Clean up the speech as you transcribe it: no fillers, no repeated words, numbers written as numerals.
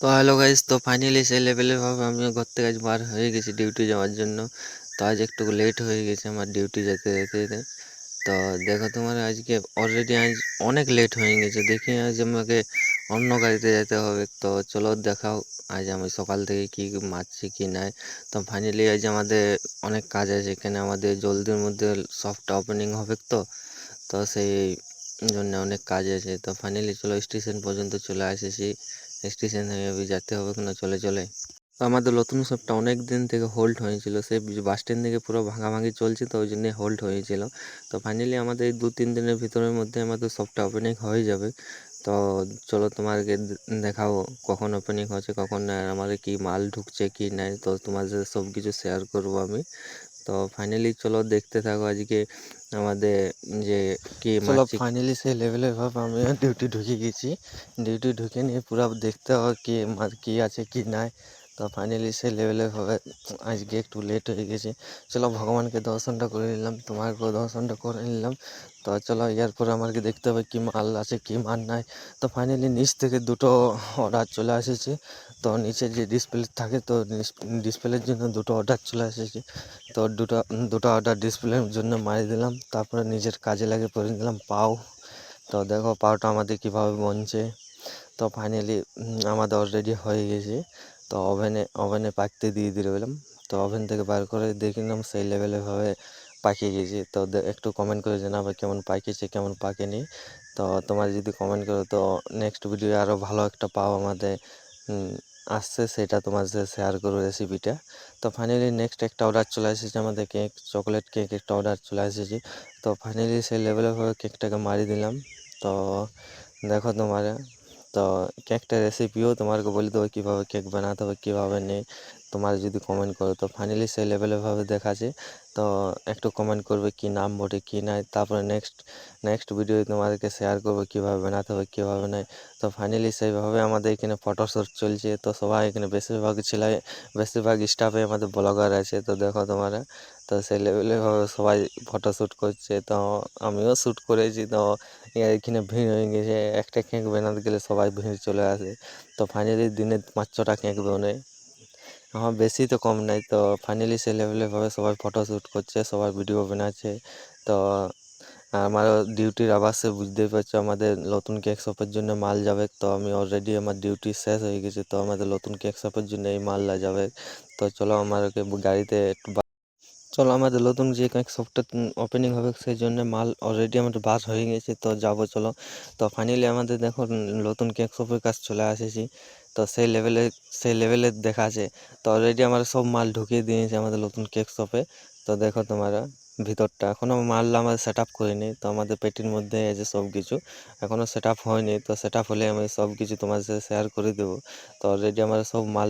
তো hello guys, তো finally সেই লেভেলের ভাবে আমিও ঘর থেকে আজ বার হয়ে গেছি ডিউটি যাওয়ার জন্য। তো আজ একটু লেট হয়ে গেছে আমার ডিউটি যেতে যেতে যেতে। তো দেখো তোমার আজকে অলরেডি আজ অনেক লেট হয়ে গেছে, দেখি আজ আমাকে অন্য গাড়িতে যেতে হবে। তো চলো দেখাও আজ আমি সকাল থেকে কি মারছি কি নাই। তো ফাইনালি আজ আমাদের অনেক কাজ আছে এখানে, আমাদের জলদির মধ্যে শপটা ওপেনিং হবে। তো তো সেই জন্য অনেক কাজ আছে। তো ফাইনালি চলো স্টেশন পর্যন্ত চলে এসেছি, স্টেশন থেকে যেতে হবে কিনা চলে চলে। তো আমাদের নতুন শপটা অনেক দিন থেকে হোল্ড হয়েছিল, সেই বাস স্ট্যান্ড থেকে পুরো ভাঙাভাঙি চলছে, তো ওই জন্যই হোল্ড হয়েছিল। তো ফাইনালি আমাদের এই 2-3 দিনের ভিতরের মধ্যে আমাদের শপটা ওপেনিং হয়ে যাবে। তো চলো তোমাকে দেখাবো কখন ওপেনিং হচ্ছে কখন না, আর আমাদের কি মাল ঢুকছে কি নাই, তো তোমাদের সব কিছু শেয়ার করবো আমি। তো ফাইনালি চলো দেখতে থাকো আজকে আমাদের যে কি চলো মারছি। ফাইনালি সেই লেভেলের ভাবে আমি ডিউটি ঢুকে গেছি। ডিউটি ঢুকে নিয়ে পুরো দেখতে হবে কি কি আছে কি নাই। তো ফাইনালি সেই লেভেলের ভাবে আজকে একটু লেট হয়ে গেছে। চলো ভগবানকে দর্শনটা করে নিলাম, তোমাকেও দর্শনটা করে নিলাম। তো চলো এরপর আমাকে দেখতে হবে কি মাল আছে কি মাল নাই। তো ফাইনালি নিচ থেকে দুটো অর্ডার চলে এসেছে। তো নিচে যে ডিসপ্লে থাকে, তো ডিসপ্লের জন্য দুটো অর্ডার চলে এসেছে। তো দুটো দুটো অর্ডার ডিসপ্লের জন্য মারি দিলাম, তারপরে নিজের কাজে লাগে পরে নিলাম পাও। তো দেখো পাওটা আমাদের কীভাবে বনছে। তো ফাইনালি আমাদের অলরেডি হয়ে গেছে। তো ওভেনে পাকতে দিয়ে দিলাম। তো ওভেন থেকে বার করে দেখে নিলাম সেই লেভেলেভাবে পাকিয়ে গেছে। তো একটু কমেন্ট করে জানাবে কেমন পাকিয়েছে কেমন পাকেনি। তো তোমার যদি কমেন্ট করো তো নেক্সট ভিডিও আরও ভালো একটা পাও আমাদের আসছে, সেটা তোমার সাথে শেয়ার করবো রেসিপিটা। তো ফাইনালি নেক্সট একটা অর্ডার চলে এসেছে আমাদের কেক, চকলেট কেক একটা অর্ডার চলে এসেছে। তো ফাইনালি সেই লেভেলেভাবে কেকটাকে মারি দিলাম। তো দেখো তোমার, তো কেকটার রেসিপিও তোমাকে বলে দেবো কীভাবে কেক বানাতে হবে কীভাবে নেই, তোমার যদি কমেন্ট করো। তো ফাইনালি সেই লেভেলেভাবে দেখাচ্ছে। তো একটু কমেন্ট করবে কি নাম বটে কি নাই, তারপরে নেক্সট ভিডিও তোমাদেরকে শেয়ার করবো কীভাবে বানাতে হবে কীভাবে নাই। তো ফাইনালি সেইভাবে আমাদের এখানে ফটোশ্যুট চলছে। তো সবাই এখানে বেশিরভাগ স্টাফে আমাদের ব্লগার আছে। তো দেখো তোমরা, তো সেই লেভেলেভাবে সবাই ফটোশ্যুট করছে। তো আমিও শ্যুট করেছি। তো এখানে ভিড় হয়ে গেছে, একটা কেক বানাতে গেলে সবাই ভিড় চলে আসে। তো ফাইনালি দিনে 5-6টা কেক বানাই, আমার বেশি তো কম নাই। তো ফাইনালি সেই লেভেলেভাবে সবাই ফটোশ্যুট করছে, সবাই ভিডিও বানাচ্ছে। তো আমারও ডিউটির আবাসে বুঝতেই পারছো আমাদের নতুন কেক শপের জন্য মাল যাবে। তো আমি অলরেডি আমার ডিউটি শেষ হয়ে গেছে, তো আমাদের নতুন কেক শপের জন্য এই মালটা যাবে। তো চলো আমাকে গাড়িতে একটু চলো আমাদের নতুন যে কেক শপটা ওপেনিং হবে সেই জন্য মাল অলরেডি আমাদের বাস হয়ে গেছে। তো যাবো চলো। তো ফাইনালি আমাদের দেখো নতুন কেক শপের কাছে চলে এসেছি। তো সেই লেভেলে দেখা আছে। তো অলরেডি আমরা সব মাল ঢুকিয়ে দিয়েছি আমাদের নতুন কেক শপে। তো দেখো তোমরা ভিতরটা এখনও মাল আমাদের সেট আপ করিনি। তো আমাদের পেটির মধ্যে আছে সব কিছু, এখনও সেট আপ হয়নি। তো সেট আপ হলে আমি সব কিছু তোমার সাথে শেয়ার করে দেবো। তো অলরেডি আমরা সব মাল